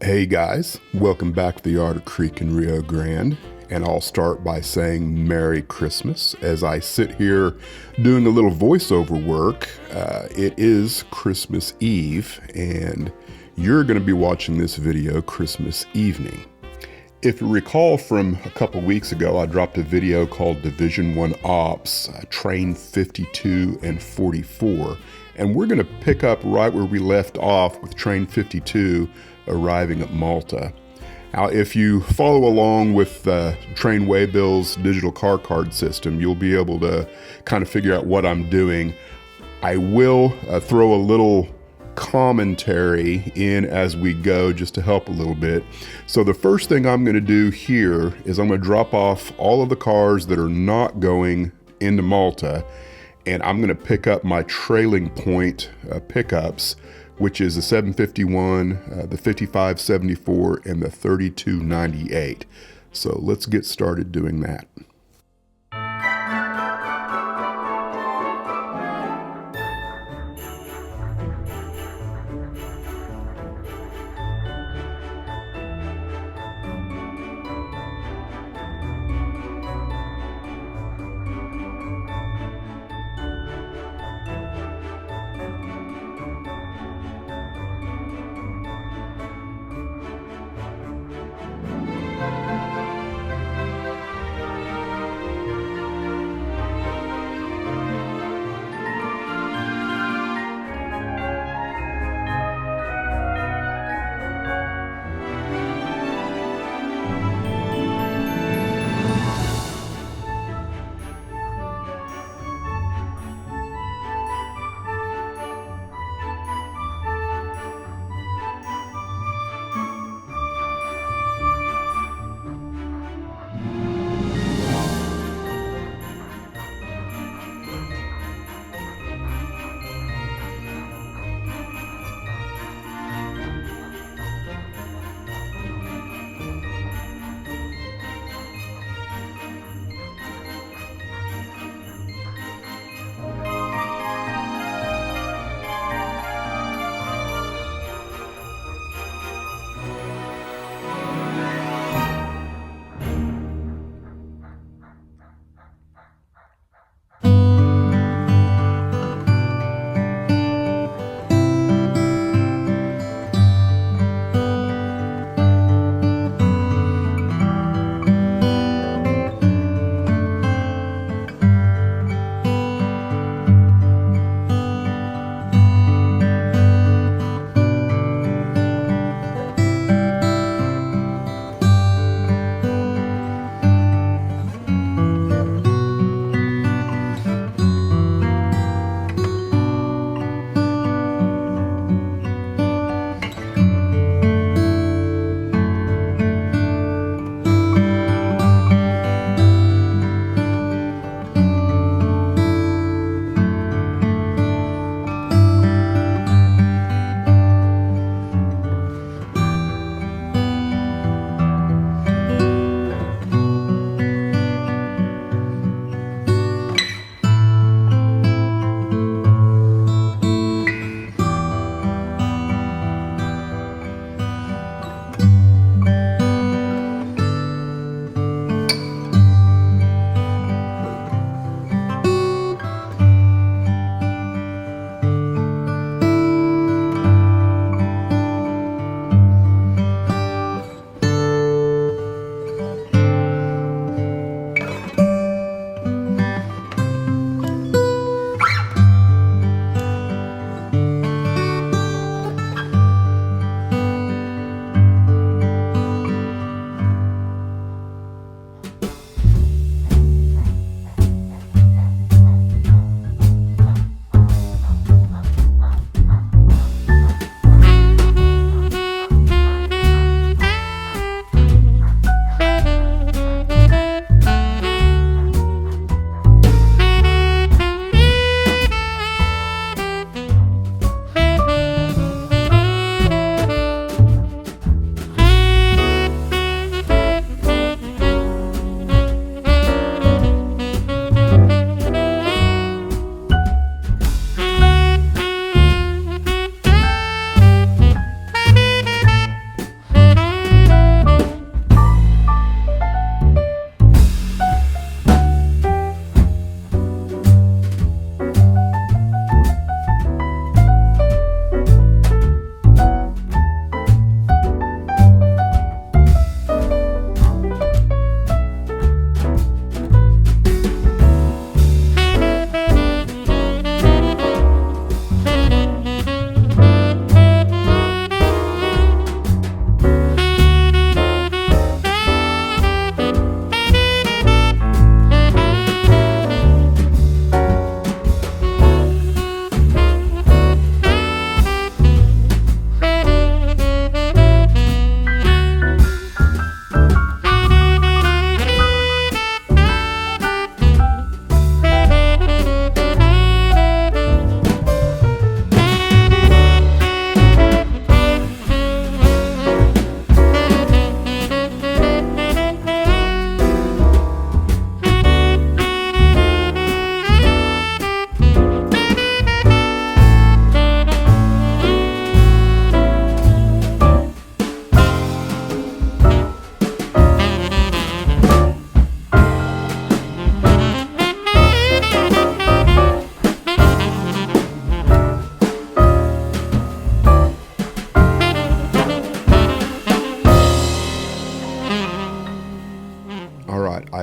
Hey guys, welcome back to the Otter Creek in Rio Grande, and I'll start by saying Merry Christmas as I sit here doing a little voiceover work. It is Christmas Eve, and you're going to be watching this video Christmas evening. If you recall from a couple weeks ago, I dropped a video called Division 1 Ops, Train 52 and 44, and we're going to pick up right where we left off with Train 52 arriving at Malta. Now, if you follow along with Train Waybill's digital car card system, you'll be able to kind of figure out what I'm doing. I will throw a little commentary in as we go just to help a little bit. So the first thing I'm going to do here is I'm going to drop off all of the cars that are not going into Malta, and I'm going to pick up my trailing point pickups, which is the 751, the 5574, and the 3298. So let's get started doing that.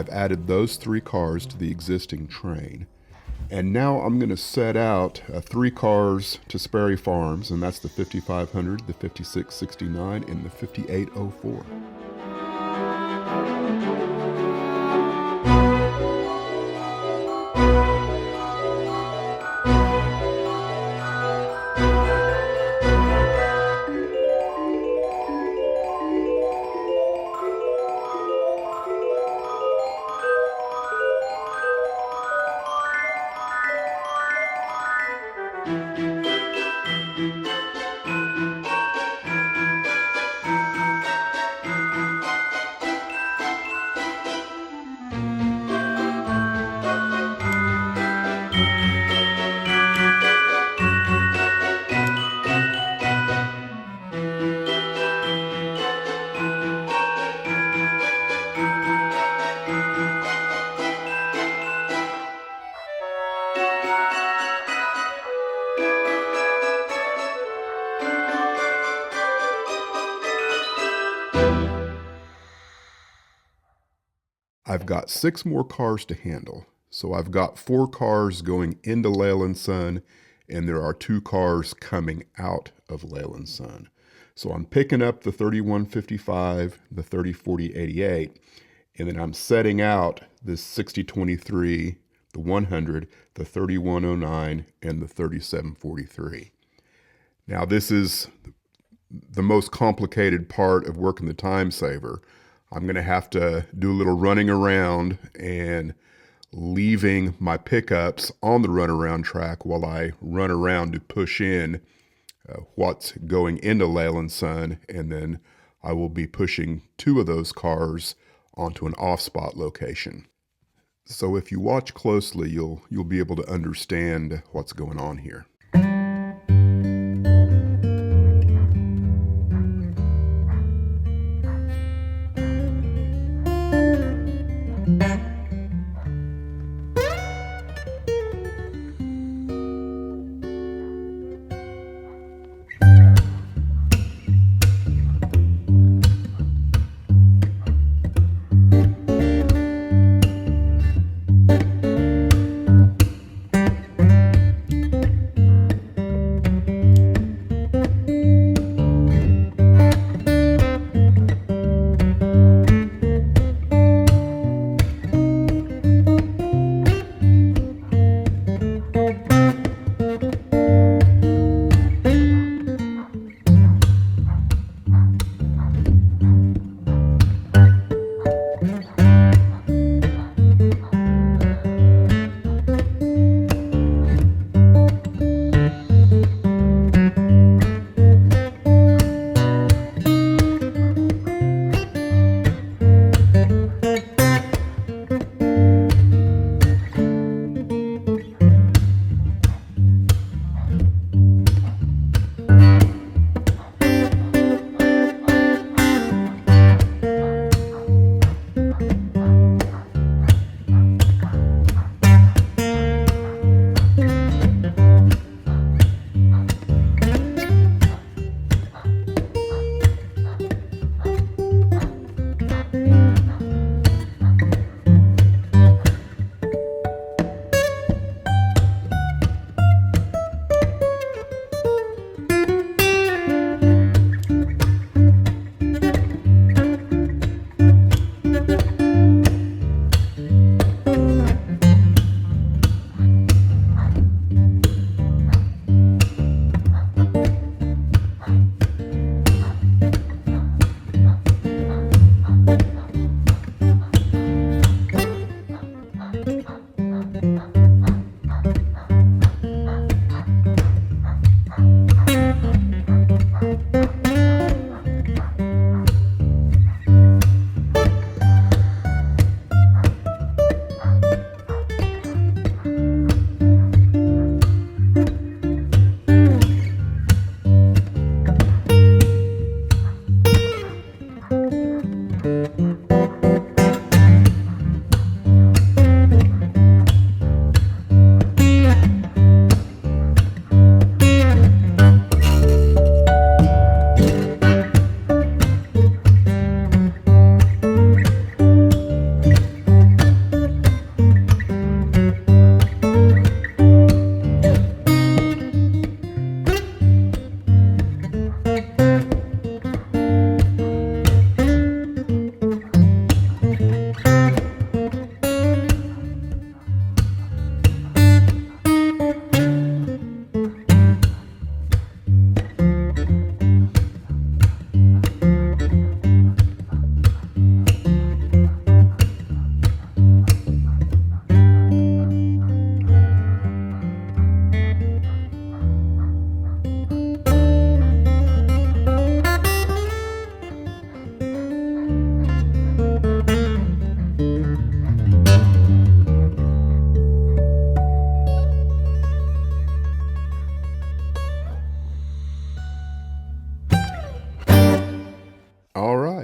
I've added those 3 cars to the existing train. And now I'm going to set out 3 cars to Sperry Farms, and that's the 5500, the 5669, and the 5804. I've got 6 more cars to handle. So I've got 4 cars going into Leyland Sun, and there are 2 cars coming out of Leyland Sun. So I'm picking up the 3155, the 304088, and then I'm setting out this 6023, the 100, the 3109, and the 3743. Now this is the most complicated part of working the time saver. I'm going to have to do a little running around and leaving my pickups on the runaround track while I run around to push in what's going into Leyland Sun, and then I will be pushing 2 of those cars onto an off-spot location. So if you watch closely, you'll be able to understand what's going on here.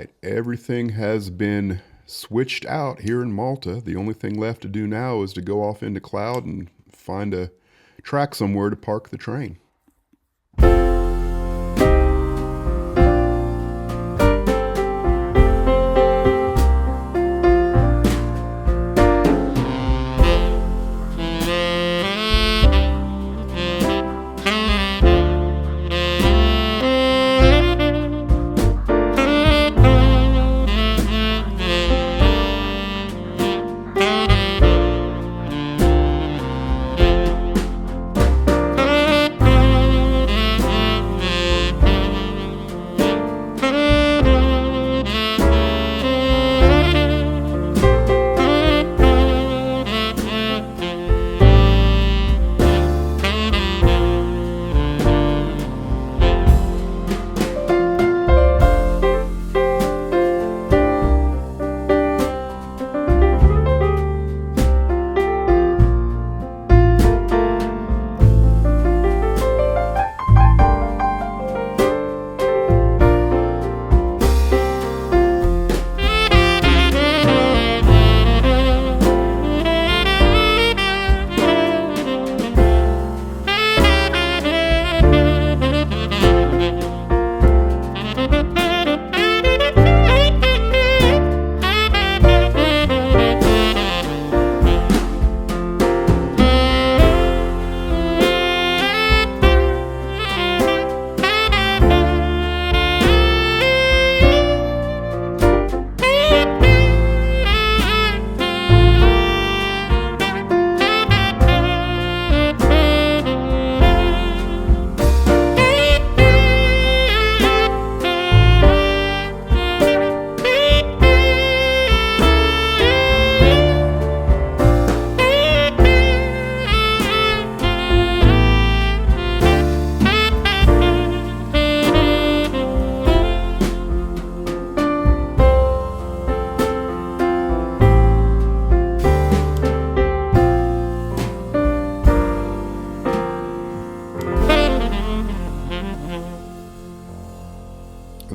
right, everything has been switched out here in Malta. The only thing left to do now is to go off into cloud and find a track somewhere to park the train.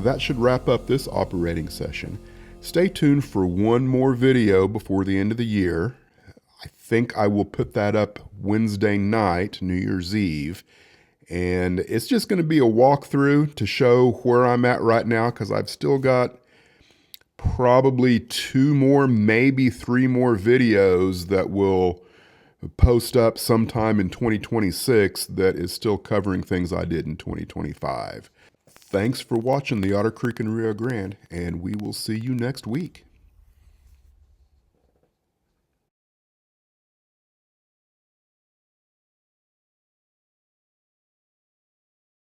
That should wrap up this operating session. Stay tuned for one more video before the end of the year. I think I will put that up Wednesday night, New Year's Eve. And it's just going to be a walkthrough to show where I'm at right now, because I've still got probably 2 more, maybe 3 more videos that will post up sometime in 2026 that is still covering things I did in 2025. Thanks for watching the Otter Creek and Rio Grande, and we will see you next week.